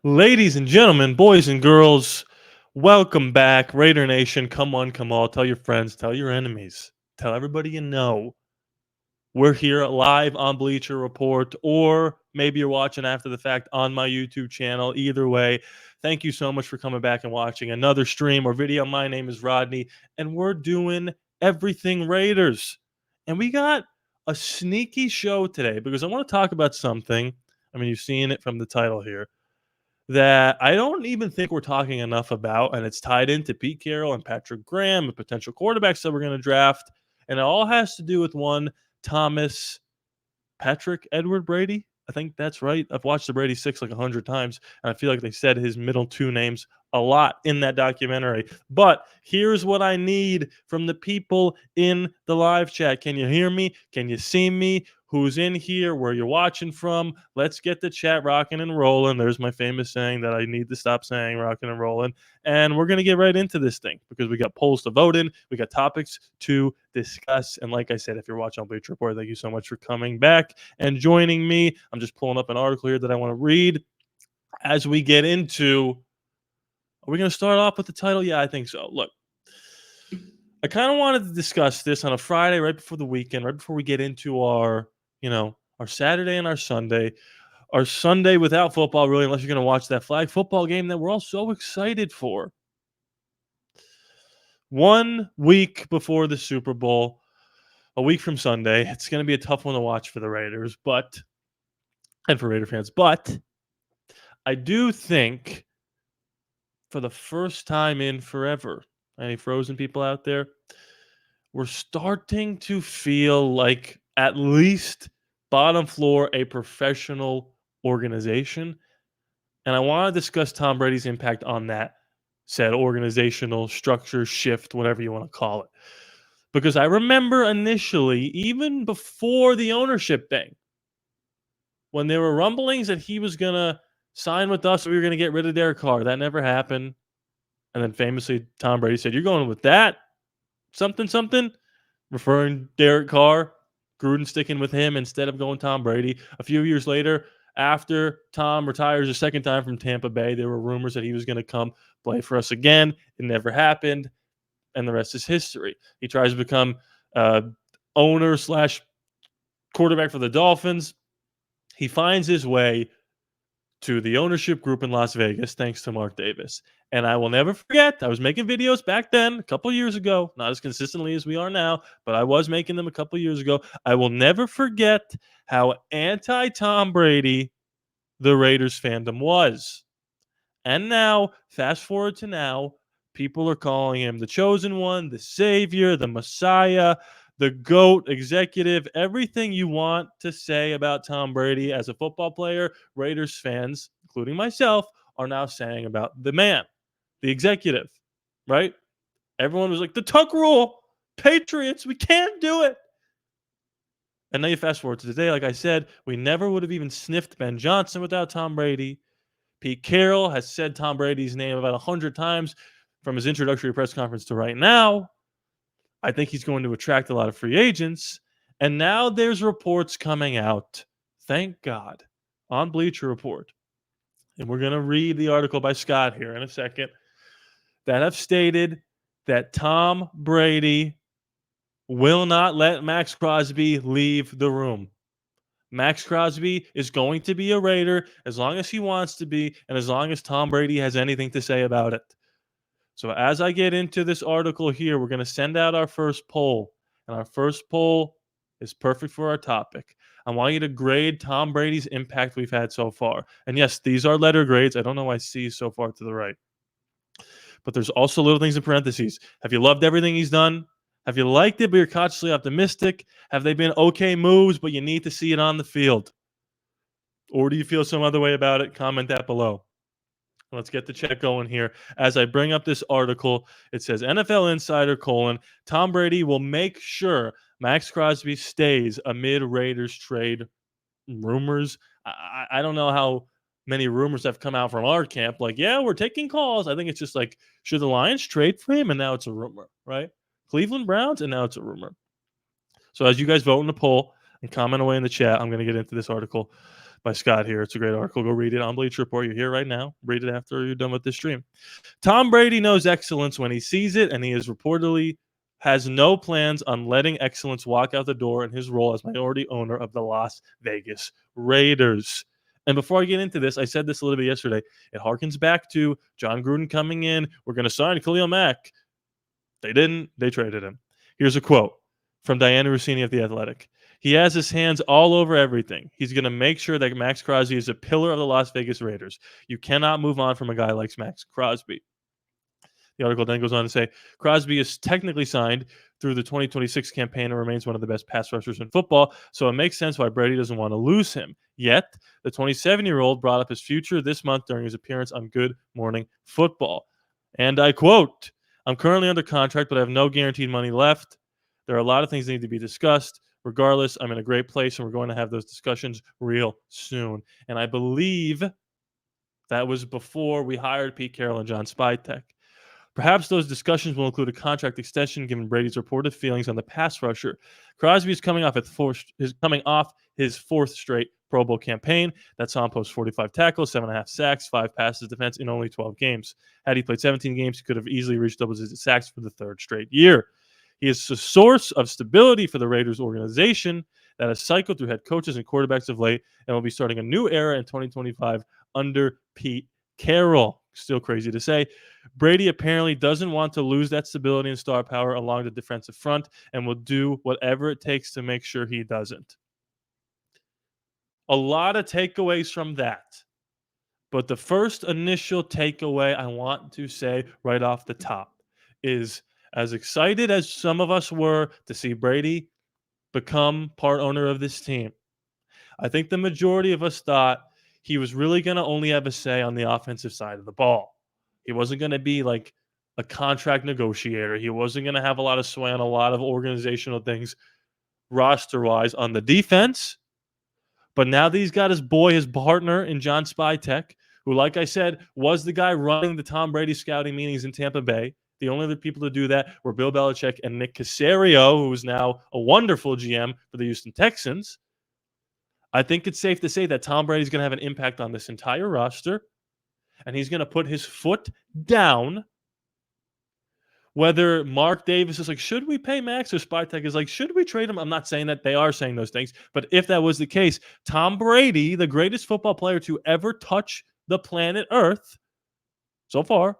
Ladies and gentlemen, boys and girls, welcome back. Raider Nation, come on, come all. Tell your friends, tell your enemies, tell everybody you know. We're here live on Bleacher Report, or maybe you're watching after the fact on my YouTube channel. Either way, thank you so much for coming back and watching another stream or video. My name is Rodney, and we're doing everything Raiders. And we got a sneaky show today because I want to talk about something. I mean, you've seen it from the title here that I don't even think we're talking enough about, and it's tied into Pete Carroll and Patrick Graham and potential quarterbacks that we're going to draft. And it all has to do with one Thomas Patrick Edward Brady. I think that's right. I've watched the Brady Six like 100 times, and I feel like they said his middle two names a lot in that documentary. But here's what I need from the people in the live chat. Can you hear me? Can you see me? Who's in here? Where you're watching from? Let's get the chat rocking and rolling. There's my famous saying that I need to stop saying, rocking and rolling. And we're going to get right into this thing because we got polls to vote in. We got topics to discuss. And like I said, if you're watching on Bleacher Report, thank you so much for coming back and joining me. I'm just pulling up an article here that I want to read as we get into. Are we going to start off with the title? Yeah, I think so. Look, I kind of wanted to discuss this on a Friday right before the weekend, right before we get into our Saturday and our Sunday. Our Sunday without football, really, unless you're going to watch that flag football game that we're all so excited for. 1 week before the Super Bowl, a week from Sunday. It's going to be a tough one to watch for the Raiders, and for Raider fans. But I do think for the first time in forever, any frozen people out there, we're starting to feel like at least bottom floor a professional organization. And I want to discuss Tom Brady's impact on that said organizational structure shift, whatever you want to call it. Because I remember initially, even before the ownership thing, when there were rumblings that he was going to sign with us, we were going to get rid of Derek Carr. That never happened. And then famously, Tom Brady said, "You're going with that? Something," referring Derek Carr, Gruden sticking with him instead of going Tom Brady. A few years later, after Tom retires a second time from Tampa Bay, there were rumors that he was going to come play for us again. It never happened, and the rest is history. He tries to become owner / quarterback for the Dolphins. He finds his way to the ownership group in Las Vegas, thanks to Mark Davis. And I will never forget, I was making videos back then, a couple years ago, not as consistently as we are now, but I was making them a couple years ago. I will never forget how anti-Tom Brady the Raiders fandom was. And now, fast forward to now, people are calling him the chosen one, the savior, the messiah, the GOAT, executive, everything you want to say about Tom Brady as a football player, Raiders fans, including myself, are now saying about the man, the executive, right? Everyone was like, the Tuck rule, Patriots, we can't do it. And now you fast forward to today, like I said, we never would have even sniffed Ben Johnson without Tom Brady. Pete Carroll has said Tom Brady's name about 100 times from his introductory press conference to right now. I think he's going to attract a lot of free agents. And now there's reports coming out, thank God, on Bleacher Report. And we're going to read the article by Scott here in a second that have stated that Tom Brady will not let Max Crosby leave the room. Max Crosby is going to be a Raider as long as he wants to be and as long as Tom Brady has anything to say about it. So as I get into this article here, we're going to send out our first poll. And our first poll is perfect for our topic. I want you to grade Tom Brady's impact we've had so far. And yes, these are letter grades. I don't know why I see so far to the right. But there's also little things in parentheses. Have you loved everything he's done? Have you liked it, but you're cautiously optimistic? Have they been okay moves, but you need to see it on the field? Or do you feel some other way about it? Comment that below. Let's get the chat going here. As I bring up this article, it says NFL Insider, Tom Brady will make sure Max Crosby stays amid Raiders trade rumors. I don't know how many rumors have come out from our camp. Like, yeah, we're taking calls. I think it's just like, should the Lions trade for him? And now it's a rumor, right? Cleveland Browns, and now it's a rumor. So as you guys vote in the poll and comment away in the chat, I'm going to get into this article by Scott here. It's a great article. Go read it on Bleacher Report. You're here right now. Read it after you're done with this stream. Tom Brady knows excellence when he sees it, and he is reportedly has no plans on letting excellence walk out the door in his role as minority owner of the Las Vegas Raiders. And before I get into this, I said this a little bit yesterday. It harkens back to John Gruden coming in. We're going to sign Khalil Mack. They didn't. They traded him. Here's a quote from Diana Rossini of The Athletic. He has his hands all over everything. He's going to make sure that Max Crosby is a pillar of the Las Vegas Raiders. You cannot move on from a guy like Max Crosby. The article then goes on to say Crosby is technically signed through the 2026 campaign and remains one of the best pass rushers in football, so it makes sense why Brady doesn't want to lose him. Yet, the 27-year-old brought up his future this month during his appearance on Good Morning Football. And I quote, I'm currently under contract, but I have no guaranteed money left. There are a lot of things that need to be discussed. Regardless, I'm in a great place, and we're going to have those discussions real soon. And I believe that was before we hired Pete Carroll and John Spytek. Perhaps those discussions will include a contract extension, given Brady's reported feelings on the pass rusher. Crosby is coming off his fourth straight Pro Bowl campaign. That saw him post 45 tackles, 7.5 sacks, 5 passes defense in only 12 games. Had he played 17 games, he could have easily reached double-digit sacks for the third straight year. He is a source of stability for the Raiders organization that has cycled through head coaches and quarterbacks of late and will be starting a new era in 2025 under Pete Carroll. Still crazy to say. Brady apparently doesn't want to lose that stability and star power along the defensive front and will do whatever it takes to make sure he doesn't. A lot of takeaways from that. But the first initial takeaway I want to say right off the top is, as excited as some of us were to see Brady become part owner of this team, I think the majority of us thought he was really going to only have a say on the offensive side of the ball. He wasn't going to be like a contract negotiator. He wasn't going to have a lot of sway on a lot of organizational things roster-wise on the defense. But now that he's got his partner in John Spytek, who, like I said, was the guy running the Tom Brady scouting meetings in Tampa Bay. The only other people to do that were Bill Belichick and Nick Caserio, who is now a wonderful GM for the Houston Texans. I think it's safe to say that Tom Brady's going to have an impact on this entire roster, and he's going to put his foot down. Whether Mark Davis is like, should we pay Max, or Spytek is like, should we trade him? I'm not saying that they are saying those things, but if that was the case, Tom Brady, the greatest football player to ever touch the planet Earth so far,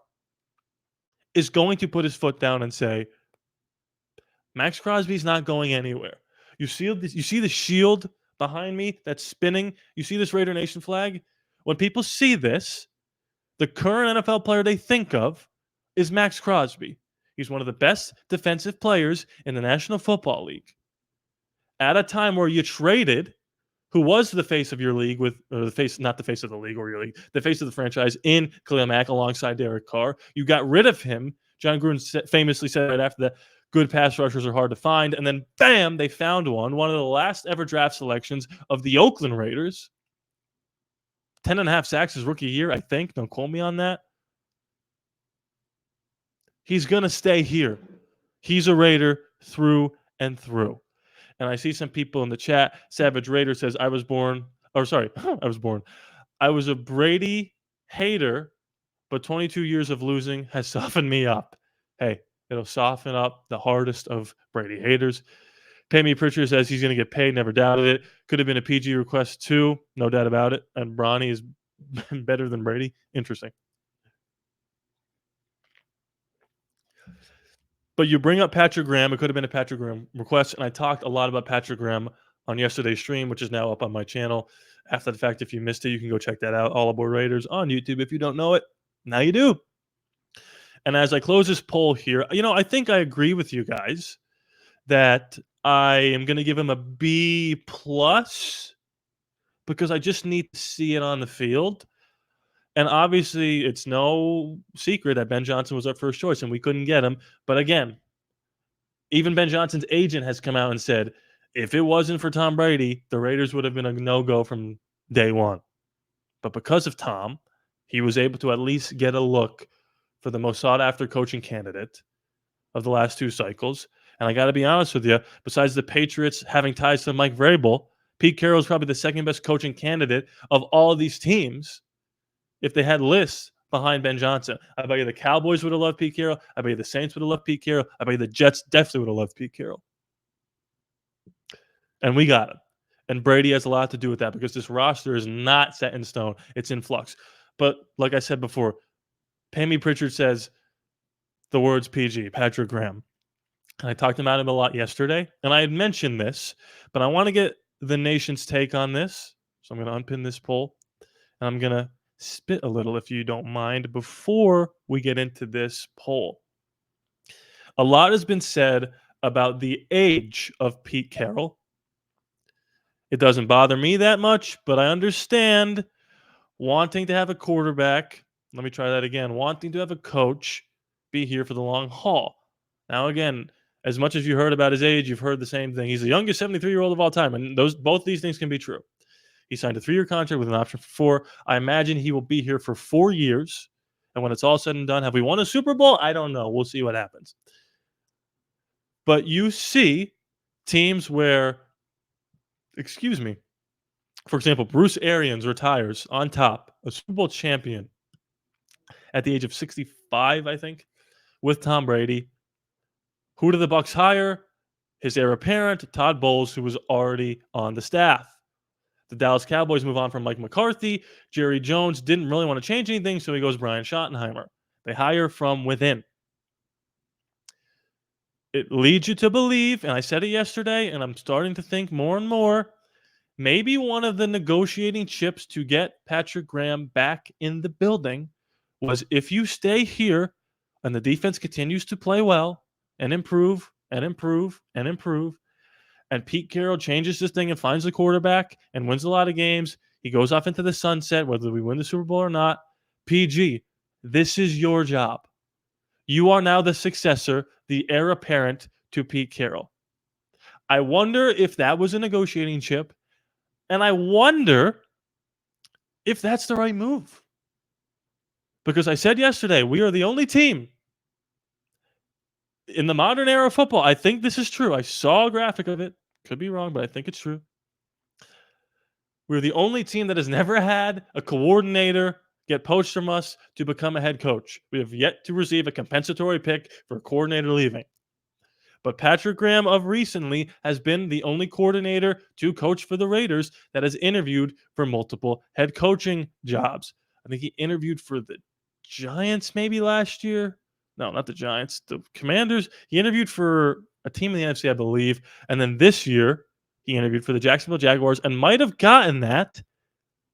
is going to put his foot down and say, Max Crosby's not going anywhere. You see the shield behind me that's spinning? You see this Raider Nation flag? When people see this, the current NFL player they think of is Max Crosby. He's one of the best defensive players in the National Football League. At a time where you traded, who was the face of your league the face of the franchise in Khalil Mack alongside Derek Carr. You got rid of him. John Gruden famously said right after that, good pass rushers are hard to find. And then, bam, they found one of the last ever draft selections of the Oakland Raiders. 10.5 sacks his rookie year, I think. Don't quote me on that. He's going to stay here. He's a Raider through and through. And I see some people in the chat. Savage Raider says, I was a Brady hater, but 22 years of losing has softened me up. Hey, it'll soften up the hardest of Brady haters. Pay Me Pritchard says he's going to get paid. Never doubted it. Could have been a PG request too. No doubt about it. And Bronny is better than Brady. Interesting. But you bring up Patrick Graham. It could have been a Patrick Graham request. And I talked a lot about Patrick Graham on yesterday's stream, which is now up on my channel. After the fact, if you missed it, you can go check that out. ALLaBorde Raiders on YouTube. If you don't know it, now you do. And as I close this poll here, I think I agree with you guys that I am going to give him a B+ because I just need to see it on the field. And obviously, it's no secret that Ben Johnson was our first choice, and we couldn't get him. But again, even Ben Johnson's agent has come out and said, if it wasn't for Tom Brady, the Raiders would have been a no-go from day one. But because of Tom, he was able to at least get a look for the most sought-after coaching candidate of the last 2 cycles. And I got to be honest with you, besides the Patriots having ties to Mike Vrabel, Pete Carroll is probably the second best coaching candidate of all of these teams if they had lists behind Ben Johnson. I bet you the Cowboys would have loved Pete Carroll. I bet you the Saints would have loved Pete Carroll. I bet you the Jets definitely would have loved Pete Carroll. And we got him. And Brady has a lot to do with that because this roster is not set in stone. It's in flux. But like I said before, Pammy Pritchard says the words PG, Patrick Graham. And I talked about him a lot yesterday. And I had mentioned this, but I want to get the nation's take on this. So I'm going to unpin this poll. And I'm going to spit a little, if you don't mind, before we get into this poll. A lot has been said about the age of Pete Carroll. It doesn't bother me that much, but I understand wanting to have a quarterback. Let me try that again. Wanting to have a coach be here for the long haul. Now, again, as much as you heard about his age, you've heard the same thing. He's the youngest 73-year-old of all time, and both these things can be true. He signed a 3-year contract with an option for 4. I imagine he will be here for 4 years. And when it's all said and done, have we won a Super Bowl? I don't know. We'll see what happens. But you see teams where, for example, Bruce Arians retires on top, a Super Bowl champion at the age of 65, I think, with Tom Brady. Who do the Bucs hire? His heir apparent, Todd Bowles, who was already on the staff. The Dallas Cowboys move on from Mike McCarthy. Jerry Jones didn't really want to change anything, so he goes Brian Schottenheimer. They hire from within. It leads you to believe, and I said it yesterday, and I'm starting to think more and more, maybe one of the negotiating chips to get Patrick Graham back in the building was if you stay here and the defense continues to play well and improve and improve and improve, and Pete Carroll changes this thing and finds the quarterback and wins a lot of games, he goes off into the sunset, whether we win the Super Bowl or not. PG, this is your job. You are now the successor, the heir apparent to Pete Carroll. I wonder if that was a negotiating chip, and I wonder if that's the right move. Because I said yesterday, we are the only team in the modern era of football. I think this is true. I saw a graphic of it. Could be wrong, but I think it's true. We're the only team that has never had a coordinator get poached from us to become a head coach. We have yet to receive a compensatory pick for a coordinator leaving. But Patrick Graham of recently has been the only coordinator to coach for the Raiders that has interviewed for multiple head coaching jobs. I think he interviewed for the Giants maybe last year. No, not the Giants. The Commanders. He interviewed for a team in the NFC, I believe. And then this year, he interviewed for the Jacksonville Jaguars and might have gotten that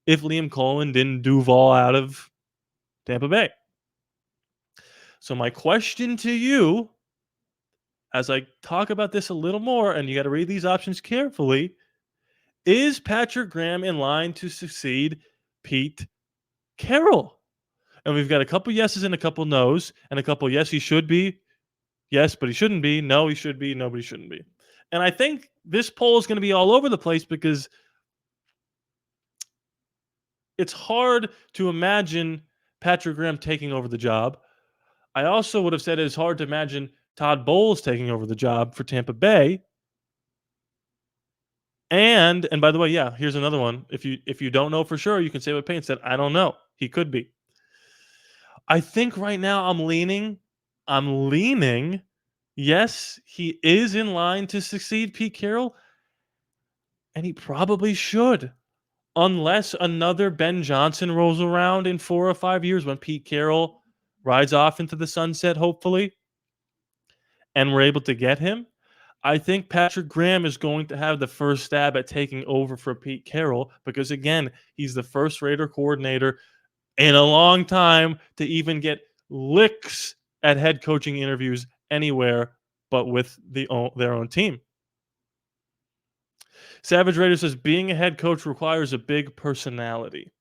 if Liam Cohen didn't Duval out of Tampa Bay. So my question to you, as I talk about this a little more, and you got to read these options carefully, is Patrick Graham in line to succeed Pete Carroll? And we've got a couple yeses and a couple nos, and a couple yes, he should be, yes, but he shouldn't be, no, he should be, no, but he shouldn't be. And I think this poll is going to be all over the place because it's hard to imagine Patrick Graham taking over the job. I also would have said it's hard to imagine Todd Bowles taking over the job for Tampa Bay. And by the way, yeah, here's another one. If you don't know for sure, you can say what Payne said. I don't know. He could be. I think right now I'm leaning. Yes, he is in line to succeed Pete Carroll, and he probably should. Unless another Ben Johnson rolls around in 4 or 5 years when Pete Carroll rides off into the sunset, hopefully, and we're able to get him, I think Patrick Graham is going to have the first stab at taking over for Pete Carroll because, again, he's the first Raider coordinator in a long time to even get licks at head coaching interviews anywhere but with their own team. Savage Raider says, being a head coach requires a big personality.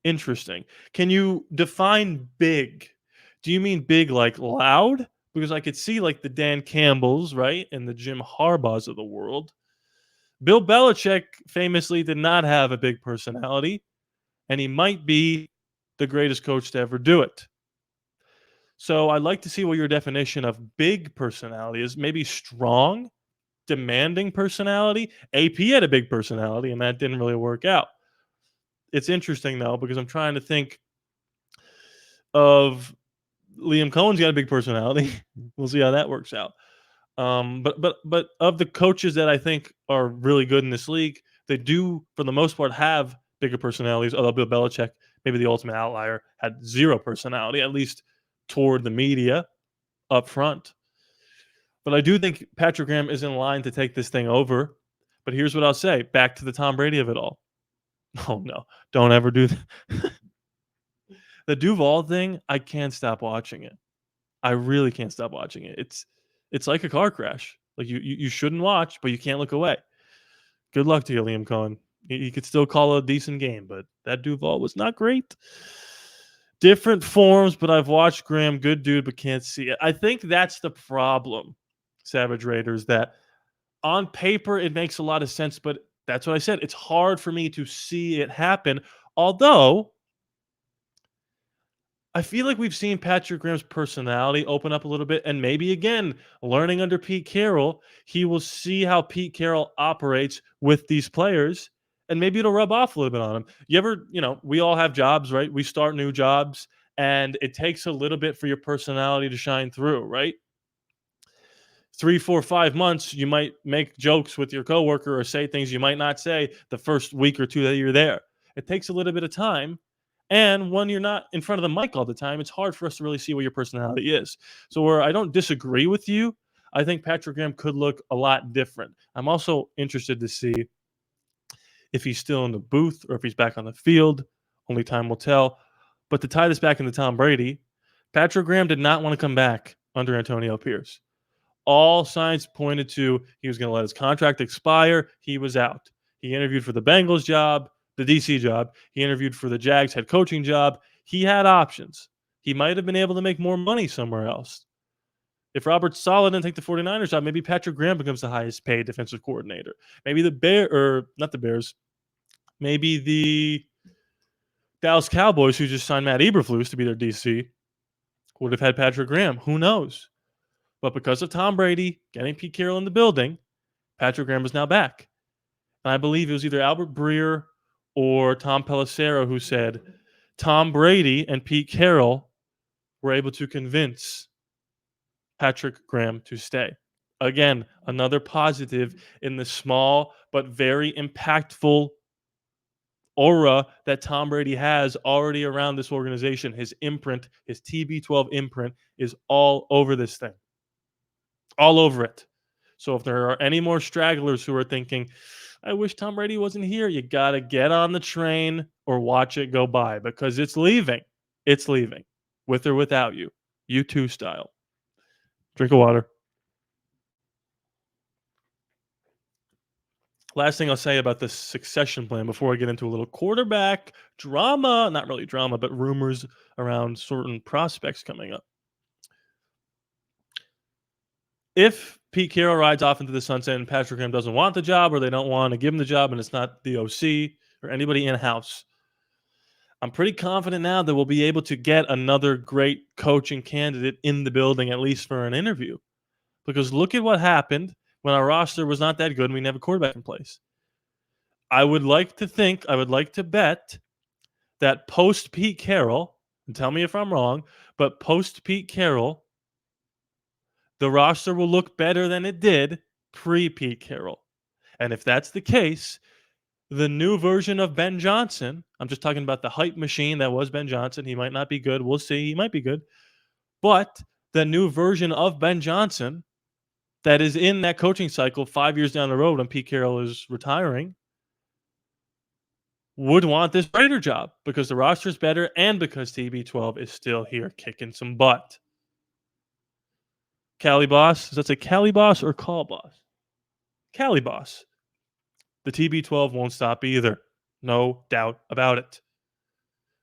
Interesting. Can you define big? Do you mean big like loud? Because I could see like the Dan Campbells, right? And the Jim Harbaughs of the world. Bill Belichick famously did not have a big personality, and he might be the greatest coach to ever do it. So I'd like to see what your definition of big personality is. Maybe strong, demanding personality. AP had a big personality, and that didn't really work out. It's interesting though, because I'm trying to think of Liam Cohen's got a big personality. We'll see how that works out. But of the coaches that I think are really good in this league, they do for the most part have bigger personalities. Although Bill Belichick, maybe the ultimate outlier, had zero personality, at least toward the media up front. But I do think Patrick Graham is in line to take this thing over. But here's what I'll say: back to the Tom Brady of it all. Oh no, don't ever do that. The Duval thing, I can't stop watching it. I really can't stop watching it. It's like a car crash. Like you shouldn't watch, but you can't look away. Good luck to you, Liam Cohen. He could still call a decent game, but that Duval was not great. Different forms, but I've watched Graham. Good dude, but can't see it. I think that's the problem, Savage Raiders, that on paper it makes a lot of sense, but that's what I said. It's hard for me to see it happen. Although I feel like we've seen Patrick Graham's personality open up a little bit, and maybe again, learning under Pete Carroll, he will see how Pete Carroll operates with these players, and maybe it'll rub off a little bit on him. You ever, we all have jobs, right? We start new jobs, and it takes a little bit for your personality to shine through, right? 3, 4, 5 months, you might make jokes with your coworker or say things you might not say the first week or two that you're there. It takes a little bit of time. And when you're not in front of the mic all the time, it's hard for us to really see what your personality is. So where I don't disagree with you, I think Patrick Graham could look a lot different. I'm also interested to see if he's still in the booth or if he's back on the field. Only time will tell. But to tie this back into Tom Brady, Patrick Graham did not want to come back under Antonio Pierce. All signs pointed to he was going to let his contract expire. He was out. He interviewed for the Bengals job, the DC job. He interviewed for the Jags head coaching job. He had options. He might have been able to make more money somewhere else. If Robert Saleh didn't take the 49ers job, maybe Patrick Graham becomes the highest paid defensive coordinator. Maybe not the Bears, maybe the Dallas Cowboys, who just signed Matt Eberflus to be their DC, would have had Patrick Graham. Who knows? But because of Tom Brady getting Pete Carroll in the building, Patrick Graham is now back. And I believe it was either Albert Breer or Tom Pelissero who said Tom Brady and Pete Carroll were able to convince Patrick Graham to stay. Again, another positive in the small but very impactful aura that Tom Brady has already around this organization. His imprint, his TB12 imprint, is all over this thing. All over it. So if there are any more stragglers who are thinking, I wish Tom Brady wasn't here, you got to get on the train or watch it go by because it's leaving. It's leaving. With or without you. You too style. Drink of water. Last thing I'll say about this succession plan before I get into a little quarterback drama, not really drama, but rumors around certain prospects coming up. If Pete Carroll rides off into the sunset and Patrick Graham doesn't want the job or they don't want to give him the job and it's not the OC or anybody in-house, I'm pretty confident now that we'll be able to get another great coaching candidate in the building, at least for an interview. Because look at what happened when our roster was not that good and we didn't have a quarterback in place. I would like to bet that post Pete Carroll, and tell me if I'm wrong, but post Pete Carroll, the roster will look better than it did pre-Pete Carroll. And if that's the case, the new version of Ben Johnson, I'm just talking about the hype machine that was Ben Johnson. He might not be good. We'll see. He might be good. But the new version of Ben Johnson that is in that coaching cycle 5 years down the road when Pete Carroll is retiring would want this Raider job because the roster is better and because TB12 is still here kicking some butt. Cali Boss. Does that say Cali Boss or Call Boss? Cali Boss. The TB12 won't stop either. No doubt about it.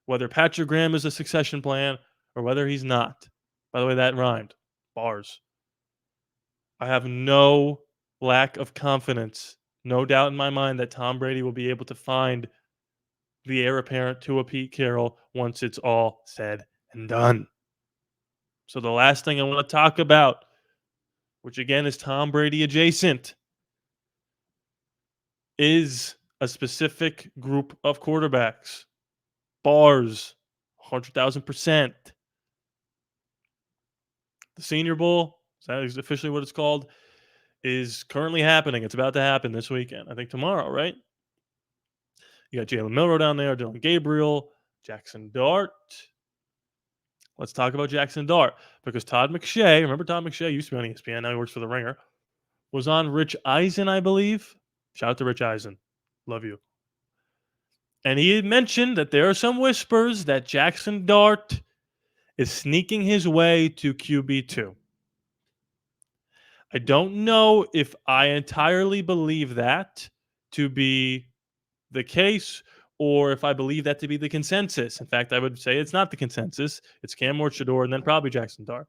Whether Patrick Graham is a succession plan or whether he's not. By the way, that rhymed. Bars. I have no lack of confidence, no doubt in my mind that Tom Brady will be able to find the heir apparent to a Pete Carroll once it's all said and done. So the last thing I want to talk about, which again is Tom Brady adjacent, is a specific group of quarterbacks. Bars, 100,000%. The Senior Bowl, that is officially what it's called, is currently happening. It's about to happen this weekend. I think tomorrow, right? You got Jalen Milroe down there, Dylan Gabriel, Jackson Dart. Let's talk about Jackson Dart because Todd McShay, remember Todd McShay used to be on ESPN, now he works for The Ringer, was on Rich Eisen, I believe. Shout out to Rich Eisen. Love you. And he had mentioned that there are some whispers that Jackson Dart is sneaking his way to QB2. I don't know if I entirely believe that to be the case or if I believe that to be the consensus. In fact, I would say it's not the consensus. It's Cam Ward, Shador, and then probably Jackson Dart.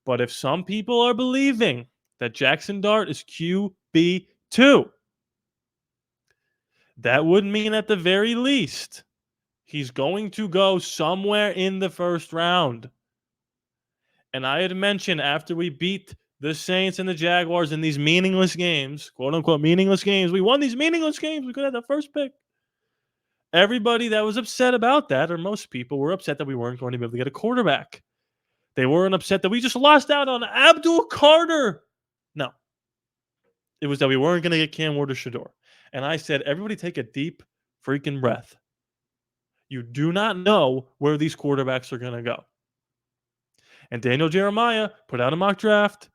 But if some people are believing that Jackson Dart is QB2, that would mean at the very least he's going to go somewhere in the first round. And I had mentioned after we beat the Saints and the Jaguars in these meaningless games, quote unquote meaningless games, we won these meaningless games. We could have the first pick. Everybody that was upset about that, or most people, were upset that we weren't going to be able to get a quarterback. They weren't upset that we just lost out on Abdul Carter. No. It was that we weren't going to get Cam Ward or Shador. And I said, everybody take a deep freaking breath. You do not know where these quarterbacks are going to go. And Daniel Jeremiah put out a mock draft,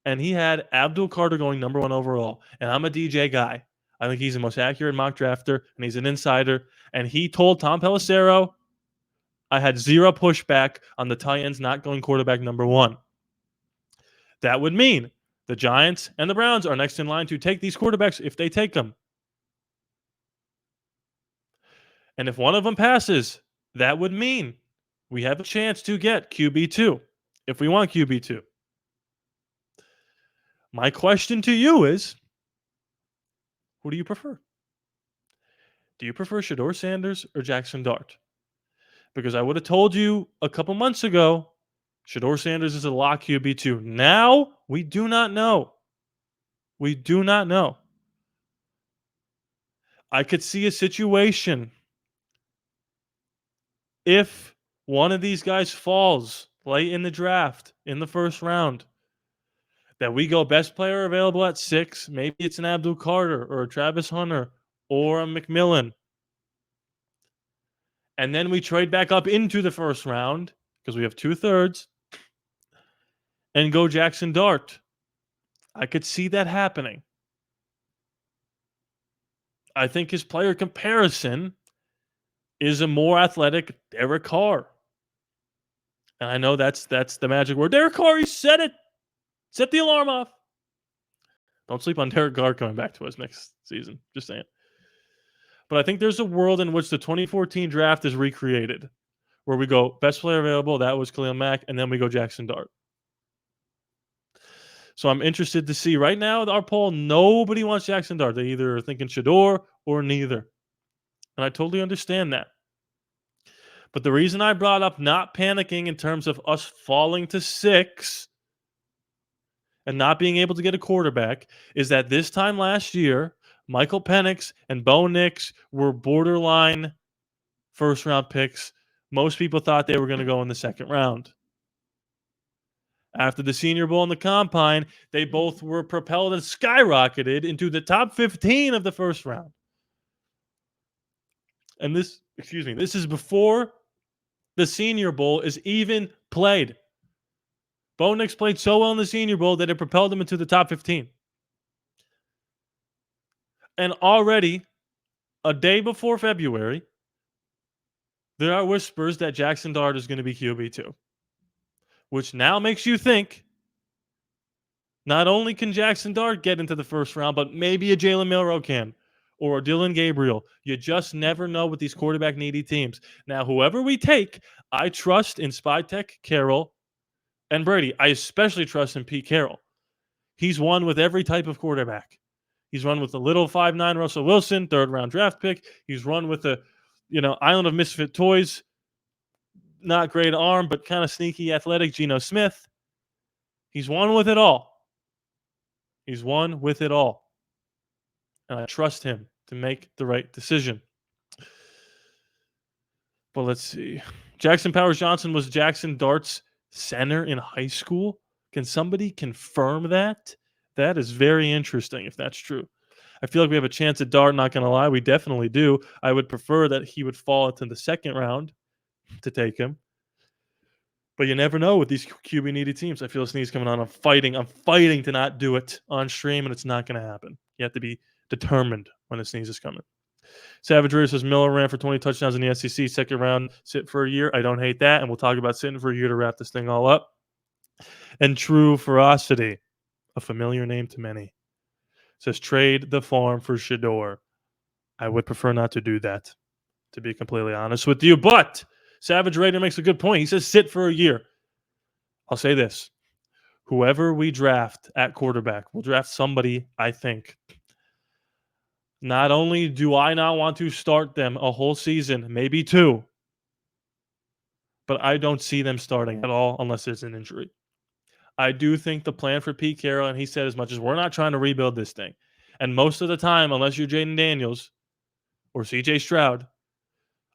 and he had Abdul Carter going number 1 overall. And I'm a DJ guy. I think he's the most accurate mock drafter, and he's an insider. And he told Tom Pelissero, I had zero pushback on the Titans not going quarterback number 1. That would mean the Giants and the Browns are next in line to take these quarterbacks if they take them. And if one of them passes, that would mean we have a chance to get QB2 if we want QB2. My question to you is, who do you prefer? Do you prefer Shador Sanders or Jackson Dart? Because I would have told you a couple months ago, Shador Sanders is a lock QB2. Now, we do not know. We do not know. I could see a situation if one of these guys falls late in the draft, in the first round, that we go best player available at 6. Maybe it's an Abdul Carter or a Travis Hunter or a McMillan. And then we trade back up into the first round because we have 2/3 and go Jackson Dart. I could see that happening. I think his player comparison is a more athletic Derek Carr. And I know that's the magic word. Derek Carr, he said it. Set the alarm off. Don't sleep on Derek Carr coming back to us next season. Just saying. But I think there's a world in which the 2014 draft is recreated, where we go best player available. That was Khalil Mack, and then we go Jackson Dart. So I'm interested to see. Right now, our poll, nobody wants Jackson Dart. They either are thinking Shador or neither. And I totally understand that. But the reason I brought up not panicking in terms of us falling to 6 and not being able to get a quarterback is that this time last year, Michael Penix and Bo Nix were borderline first-round picks. Most people thought they were going to go in the second round. After the Senior Bowl and the Combine, they both were propelled and skyrocketed into the top 15 of the first round. And this is before the Senior Bowl is even played. Bo Nix played so well in the Senior Bowl that it propelled him into the top 15. And already, a day before February, there are whispers that Jackson Dart is going to be QB2. Which now makes you think, not only can Jackson Dart get into the first round, but maybe a Jalen Milroe can, or a Dylan Gabriel. You just never know with these quarterback-needy teams. Now, whoever we take, I trust in Spytech, Carroll, and Brady. I especially trust in Pete Carroll. He's won with every type of quarterback. He's run with the little 5'9" Russell Wilson, third-round draft pick. He's run with the, Island of Misfit Toys, not great arm, but kind of sneaky athletic Geno Smith. He's won with it all. He's won with it all. and I trust him to make the right decision. But let's see. Jackson Powers Johnson was Jackson Dart's center in high school. Can somebody confirm that? That is very interesting if that's true. I feel like we have a chance at Dart, not going to lie. We definitely do. I would prefer that he would fall into the second round to take him. But you never know with these QB needy teams. I feel Sneeze coming on. I'm fighting to not do it on stream, and it's not going to happen. You have to be determined when a sneeze is coming. Savage Raider says Miller ran for 20 touchdowns in the SEC second round. Sit for a year. I don't hate that, and we'll talk about sitting for a year to wrap this thing all up. And True Ferocity, a familiar name to many, says trade the farm for Shador. I would prefer not to do that, to be completely honest with you. But Savage Raider makes a good point. He says sit for a year. I'll say this. Whoever we draft at quarterback, we'll draft somebody, I think. Not only do I not want to start them a whole season, maybe two, but I don't see them starting at all unless it's an injury. I do think the plan for Pete Carroll, and he said as much as we're not trying to rebuild this thing. And most of the time, unless you're Jaden Daniels or CJ Stroud,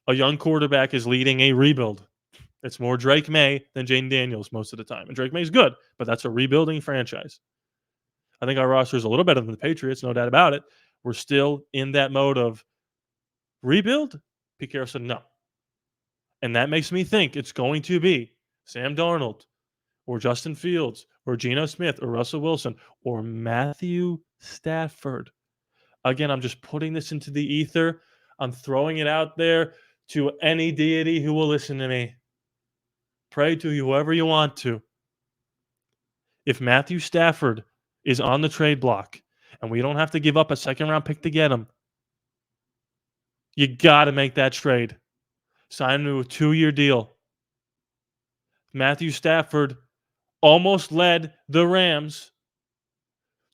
a young quarterback is leading a rebuild. It's more Drake May than Jaden Daniels most of the time. And Drake May's good, but that's a rebuilding franchise. I think our roster is a little better than the Patriots, no doubt about it. We're still in that mode of rebuild. Pete Carroll said no. And that makes me think it's going to be Sam Darnold or Justin Fields or Geno Smith or Russell Wilson or Matthew Stafford. Again, I'm just putting this into the ether. I'm throwing it out there to any deity who will listen to me. Pray to whoever you want to. If Matthew Stafford is on the trade block and we don't have to give up a second-round pick to get him, you got to make that trade. Sign him to a 2-year deal. Matthew Stafford almost led the Rams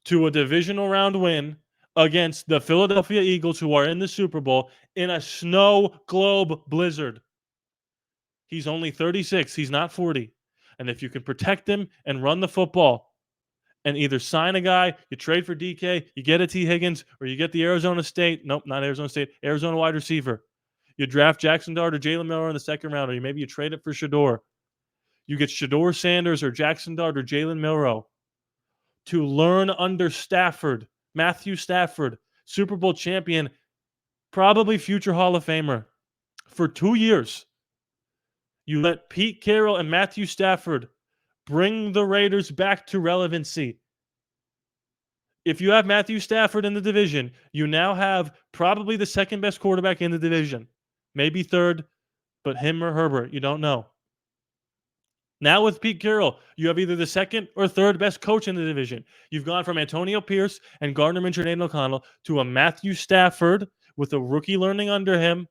to a divisional round win against the Philadelphia Eagles, who are in the Super Bowl, in a snow globe blizzard. He's only 36. He's not 40. And if you can protect him and run the football and either sign a guy, you trade for DK, you get a T. Higgins, or you get the Arizona wide receiver. You draft Jackson Dart or Jalen Miller in the second round, or maybe you trade it for Shador. You get Shador Sanders or Jackson Dart or Jalen Milroe to learn under Stafford, Matthew Stafford, Super Bowl champion, probably future Hall of Famer, for 2 years. You let Pete Carroll and Matthew Stafford bring the Raiders back to relevancy. If you have Matthew Stafford in the division, you now have probably the second best quarterback in the division. Maybe third, but him or Herbert, you don't know. Now with Pete Carroll, you have either the second or third best coach in the division. You've gone from Antonio Pierce and Gardner Minshew and Aiden O'Connell to a Matthew Stafford with a rookie learning under him.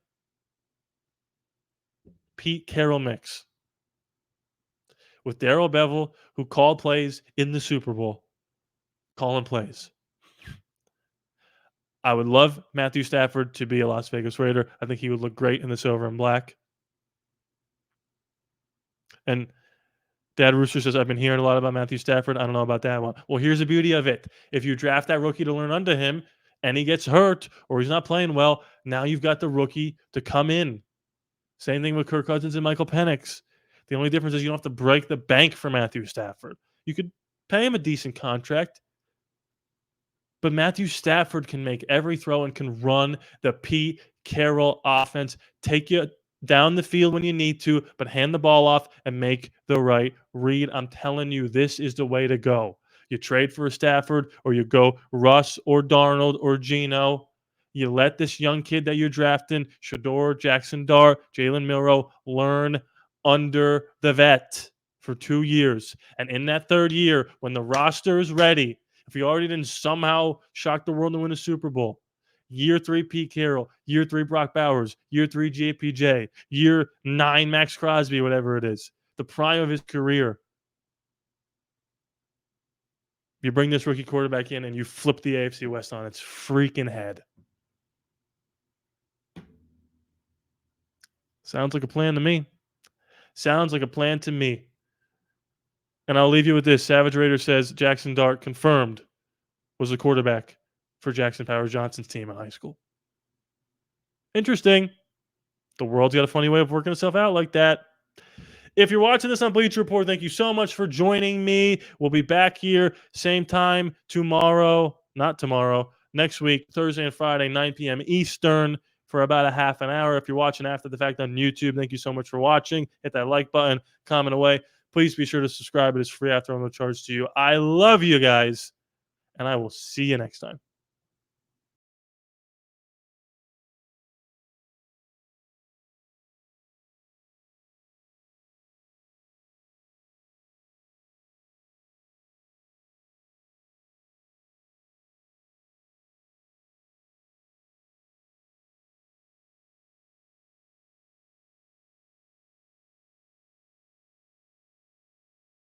Pete Carroll mix. With Darrell Bevell, who called plays in the Super Bowl. Calling plays. I would love Matthew Stafford to be a Las Vegas Raider. I think he would look great in the silver and black. And Dad Rooster says, I've been hearing a lot about Matthew Stafford. I don't know about that one. Well, here's the beauty of it. If you draft that rookie to learn under him and he gets hurt or he's not playing well, now you've got the rookie to come in. Same thing with Kirk Cousins and Michael Penix. The only difference is you don't have to break the bank for Matthew Stafford. You could pay him a decent contract. But Matthew Stafford can make every throw and can run the Pete Carroll offense, take you down the field when you need to, but hand the ball off and make the right read. I'm telling you, this is the way to go. You trade for a Stafford, or you go Russ or Darnold or Geno. You let this young kid that you're drafting, Shador, Jackson Dart, Jalen Milroe, learn under the vet for 2 years. And in that third year, when the roster is ready, if you already didn't somehow shock the world and win a Super Bowl, year 3 Pete Carroll, year 3 Brock Bowers, year 3 JPJ, year 9 Max Crosby, whatever it is, the prime of his career. You bring this rookie quarterback in and you flip the AFC West on its freaking head. Sounds like a plan to me. Sounds like a plan to me. And I'll leave you with this. Savage Raider says Jackson Dart confirmed was the quarterback for Jackson Powers Johnson's team in high school. Interesting. The world's got a funny way of working itself out like that. If you're watching this on Bleacher Report, thank you so much for joining me. We'll be back here same time tomorrow. Not tomorrow. Next week, Thursday and Friday, 9 p.m. Eastern for about a half an hour. If you're watching after the fact on YouTube, thank you so much for watching. Hit that like button, comment away. Please be sure to subscribe. It is free after no charge to you. I love you guys, and I will see you next time.